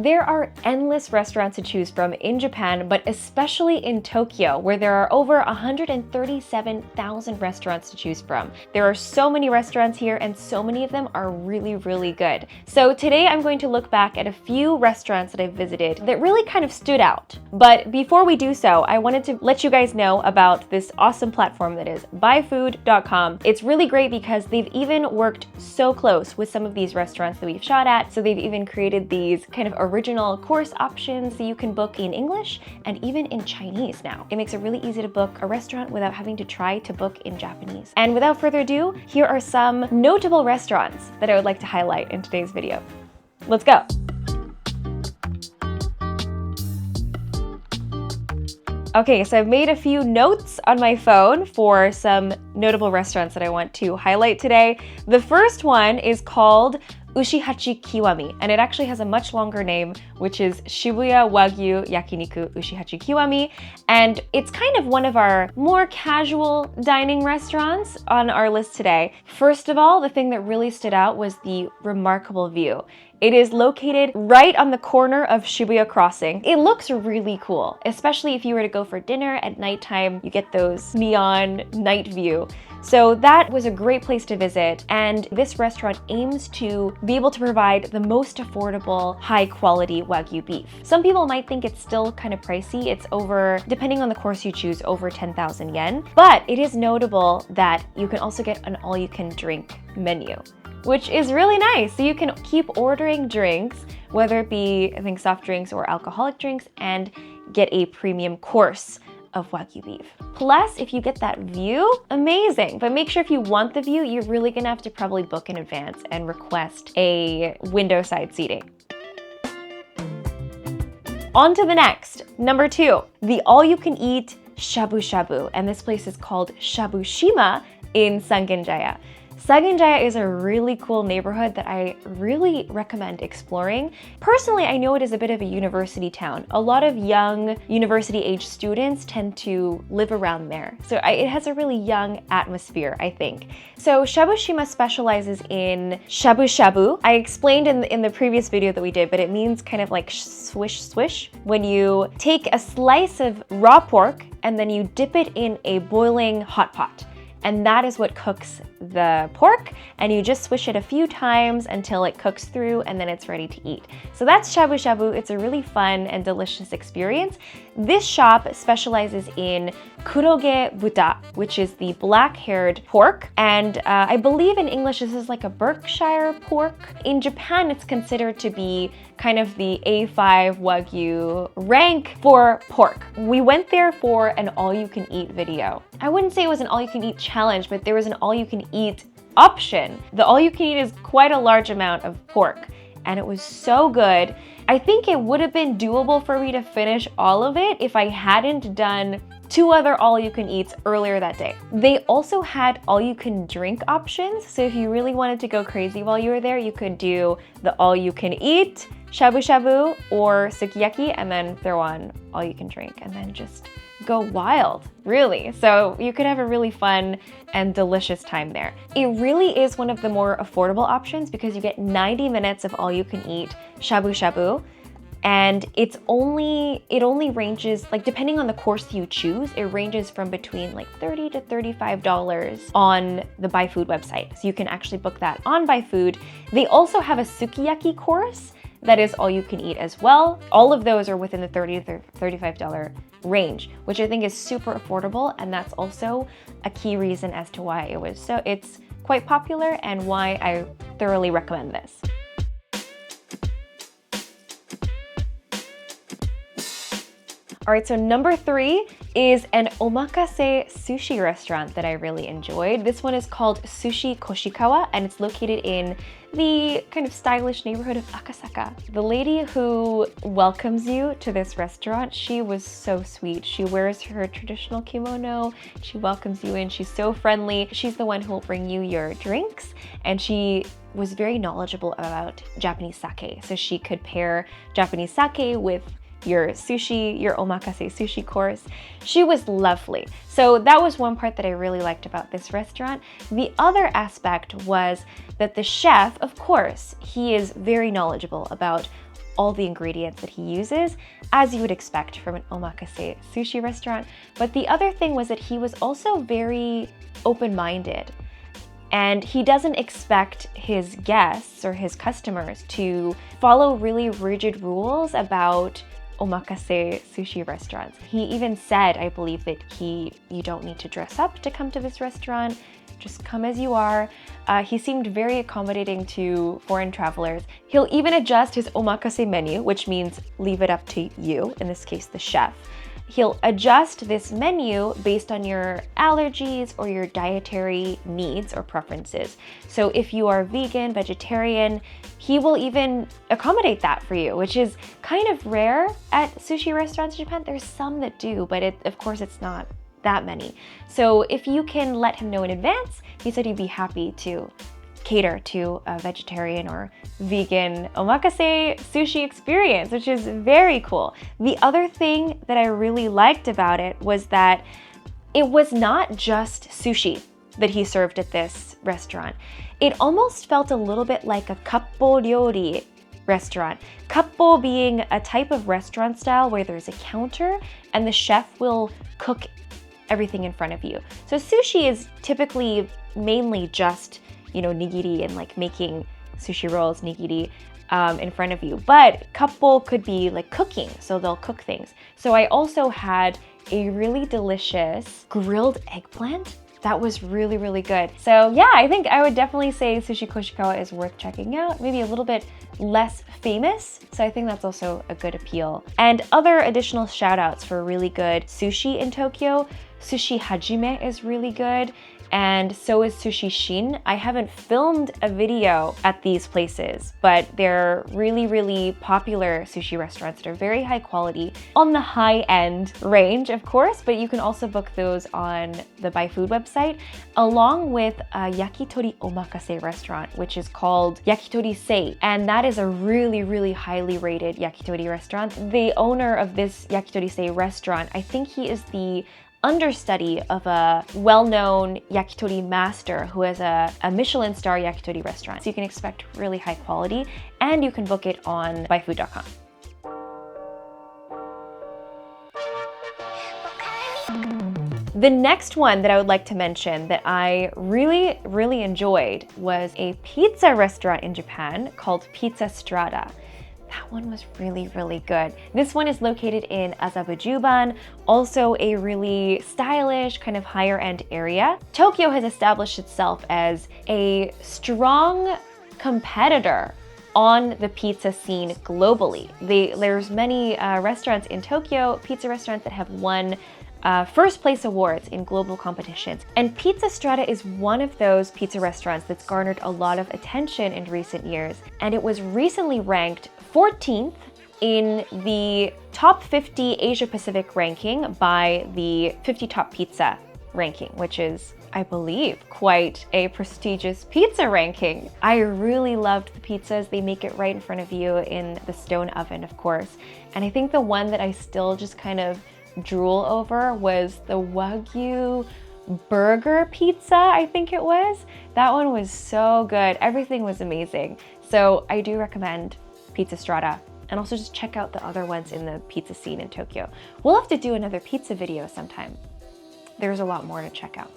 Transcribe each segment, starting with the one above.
There are endless restaurants to choose from in Japan, but especially in Tokyo, where there are over 137,000 restaurants to choose from. There are so many restaurants here, and so many of them are really, really good. So today I'm going to look back at a few restaurants that I've visited that really kind of stood out. But before we do so, I wanted to let you guys know about this awesome platform that is byFood.com. It's really great because they've even worked so close with some of these restaurants that we've shot at. So they've even created these kind of original course options that you can book in English and even in Chinese now. It makes it really easy to book a restaurant without having to try to book in Japanese. And without further ado, here are some notable restaurants that I would like to highlight in today's video. Let's go. Okay, so I've made a few notes on my phone for some notable restaurants that I want to highlight today. The first one is called Ushihachi Kiwami, and it actually has a much longer name, which is Shibuya Wagyu Yakiniku Ushihachi Kiwami, and it's kind of one of our more casual dining restaurants on our list today. First of all, the thing that really stood out was the remarkable view. It is located right on the corner of Shibuya Crossing. It looks really cool, especially if you were to go for dinner at nighttime, you get those neon night view. So that was a great place to visit, and this restaurant aims to be able to provide the most affordable, high quality Wagyu beef. Some people might think it's still kind of pricey. It's over, depending on the course you choose, over 10,000 yen. But it is notable that you can also get an all-you-can-drink menu, which is really nice. So you can keep ordering drinks, whether it be, I think, soft drinks or alcoholic drinks, and get a premium course of Wagyu beef. Plus, if you get that view, amazing. But make sure if you want the view, you're really gonna have to probably book in advance and request a window side seating. On to the next, number 2, the all-you-can-eat Shabu Shabu, and this place is called Shabu Shima in Sangenjaya. Sangenjaya is a really cool neighborhood that I really recommend exploring. Personally, I know it is a bit of a university town. A lot of young university-age students tend to live around there. So it has a really young atmosphere, I think. So Shabu Shima specializes in shabu shabu. I explained in the previous video that we did, but it means kind of like swish swish. When you take a slice of raw pork and then you dip it in a boiling hot pot. And that is what cooks the pork, and you just swish it a few times until it cooks through, and then it's ready to eat. So that's shabu shabu. It's a really fun and delicious experience. This shop specializes in kuroge buta, which is the black-haired pork, and I believe in English this is like a Berkshire pork. In Japan, it's considered to be kind of the A5 Wagyu rank for pork. We went there for an all-you-can-eat video. I wouldn't say it was an all-you-can-eat challenge, but there was an all-you-can-eat option. The all-you-can-eat is quite a large amount of pork, and it was so good. I think it would have been doable for me to finish all of it if I hadn't done 2 other all-you-can-eats earlier that day. They also had all-you-can-drink options, so if you really wanted to go crazy while you were there, you could do the all-you-can-eat shabu shabu or sukiyaki and then throw on all-you-can-drink and then just go wild, really. So you could have a really fun and delicious time there. It really is one of the more affordable options because you get 90 minutes of all-you-can-eat shabu shabu. And it only ranges, like depending on the course you choose, it ranges from between like $30 to $35 on the byFood website. So you can actually book that on byFood. They also have a sukiyaki course that is all you can eat as well. All of those are within the $30 to $35 range, which I think is super affordable. And that's also a key reason as to why it's quite popular and why I thoroughly recommend this. All right, so number 3 is an omakase sushi restaurant that I really enjoyed. This one is called Sushi Koshikawa, and it's located in the kind of stylish neighborhood of Akasaka. The lady who welcomes you to this restaurant, she was so sweet. She wears her traditional kimono, she welcomes you in, she's so friendly. She's the one who will bring you your drinks, and she was very knowledgeable about Japanese sake. So she could pair Japanese sake with your sushi, your omakase sushi course. She was lovely. So that was one part that I really liked about this restaurant. The other aspect was that the chef, of course, he is very knowledgeable about all the ingredients that he uses, as you would expect from an omakase sushi restaurant. But the other thing was that he was also very open-minded. And he doesn't expect his guests or his customers to follow really rigid rules about omakase sushi restaurants. He even said, I believe, that you don't need to dress up to come to this restaurant, just come as you are. He seemed very accommodating to foreign travelers. He'll even adjust his omakase menu, which means leave it up to you, in this case, the chef. He'll adjust this menu based on your allergies or your dietary needs or preferences. So if you are vegan, vegetarian, he will even accommodate that for you, which is kind of rare at sushi restaurants in Japan. There's some that do, but of course it's not that many. So if you can let him know in advance, he said he'd be happy to cater to a vegetarian or vegan omakase sushi experience, which is very cool. The other thing that I really liked about it was that it was not just sushi that he served at this restaurant. It almost felt a little bit like a kappo ryori restaurant. Kappo being a type of restaurant style where there's a counter and the chef will cook everything in front of you. So sushi is typically mainly just, you know, nigiri and like making sushi rolls, nigiri, in front of you. But kappo could be like cooking, so they'll cook things. So I also had a really delicious grilled eggplant that was really, really good. So yeah, I think I would definitely say Sushi Koshikawa is worth checking out. Maybe a little bit less famous, so I think that's also a good appeal. And other additional shout outs for really good sushi in Tokyo. Sushi Hajime is really good, and so is Sushi Shin. I haven't filmed a video at these places, but they're really, really popular sushi restaurants that are very high quality, on the high-end range, of course, but you can also book those on the byFood website, along with a yakitori omakase restaurant, which is called Yakitori Sei, and that is a really, really highly rated yakitori restaurant. The owner of this Yakitori Sei restaurant, I think he is the understudy of a well-known yakitori master who has a Michelin star yakitori restaurant. So you can expect really high quality, and you can book it on byfood.com. The next one that I would like to mention that I really, really enjoyed was a pizza restaurant in Japan called Pizza Strada. That one was really, really good. This one is located in Azabujuban, also a really stylish, kind of higher end area. Tokyo has established itself as a strong competitor on the pizza scene globally. There's many restaurants in Tokyo, pizza restaurants that have won first place awards in global competitions. And Pizza Strada is one of those pizza restaurants that's garnered a lot of attention in recent years. And it was recently ranked 14th in the top 50 Asia Pacific ranking by the 50 Top Pizza ranking, which is, I believe, quite a prestigious pizza ranking. I really loved the pizzas. They make it right in front of you in the stone oven, of course. And I think the one that I still just kind of drool over was the Wagyu burger pizza, I think it was. That one was so good. Everything was amazing. So I do recommend Pizza Strada, and also just check out the other ones in the pizza scene in Tokyo. We'll have to do another pizza video sometime. There's a lot more to check out.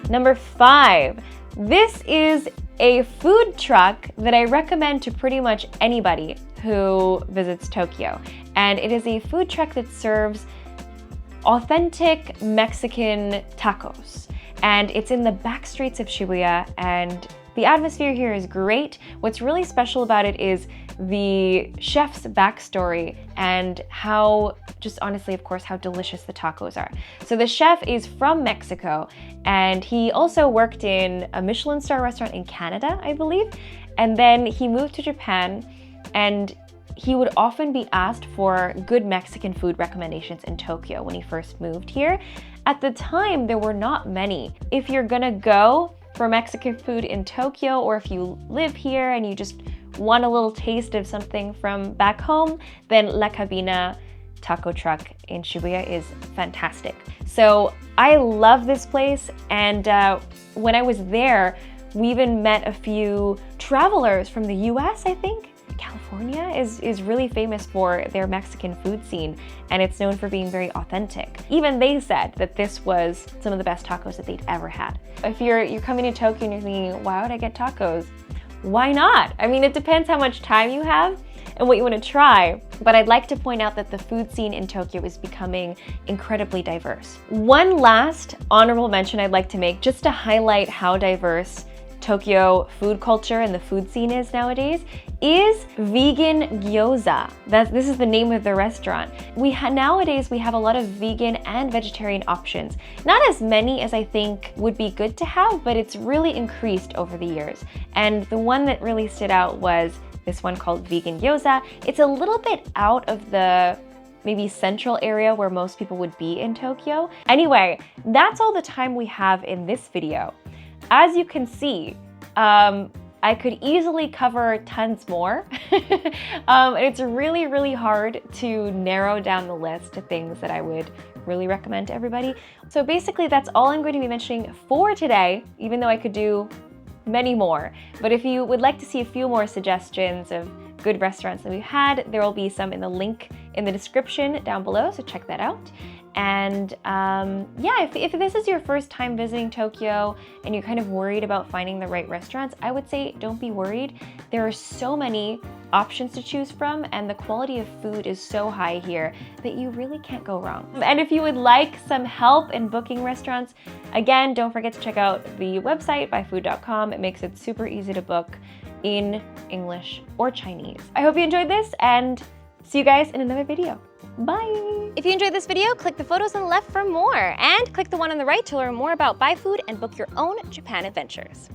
Number 5. This is a food truck that I recommend to pretty much anybody who visits Tokyo. And it is a food truck that serves authentic Mexican tacos. And it's in the back streets of Shibuya, and the atmosphere here is great. What's really special about it is the chef's backstory and how, just honestly, of course, how delicious the tacos are. So the chef is from Mexico, and he also worked in a Michelin star restaurant in Canada, I believe. And then he moved to Japan, and he would often be asked for good Mexican food recommendations in Tokyo when he first moved here. At the time, there were not many. If you're gonna go for Mexican food in Tokyo, or if you live here and you just want a little taste of something from back home, then La Cabina taco truck in Shibuya is fantastic. So I love this place, and when I was there, We even met a few travelers from the US, I think. California is really famous for their Mexican food scene, and it's known for being very authentic. Even they said that this was some of the best tacos that they'd ever had. If you're coming to Tokyo and you're thinking, why would I get tacos? Why not? I mean, it depends how much time you have and what you want to try, but I'd like to point out that the food scene in Tokyo is becoming incredibly diverse. One last honorable mention I'd like to make, just to highlight how diverse Tokyo food culture and the food scene is nowadays, is vegan gyoza. This is the name of the restaurant. Nowadays we have a lot of vegan and vegetarian options. Not as many as I think would be good to have, but it's really increased over the years. And the one that really stood out was this one called vegan gyoza. It's a little bit out of the maybe central area where most people would be in Tokyo. Anyway, that's all the time we have in this video. As you can see, I could easily cover tons more. It's really, really hard to narrow down the list to things that I would really recommend to everybody. So basically that's all I'm going to be mentioning for today, even though I could do many more. But if you would like to see a few more suggestions of good restaurants that we've had, there will be some in the link in the description down below, so check that out. And yeah, if this is your first time visiting Tokyo and you're kind of worried about finding the right restaurants, I would say don't be worried. There are so many options to choose from, and the quality of food is so high here that you really can't go wrong. And if you would like some help in booking restaurants, again, don't forget to check out the website, byfood.com. It makes it super easy to book in English or Chinese. I hope you enjoyed this, and see you guys in another video. Bye! If you enjoyed this video, click the photos on the left for more, and click the one on the right to learn more about byFood and book your own Japan adventures.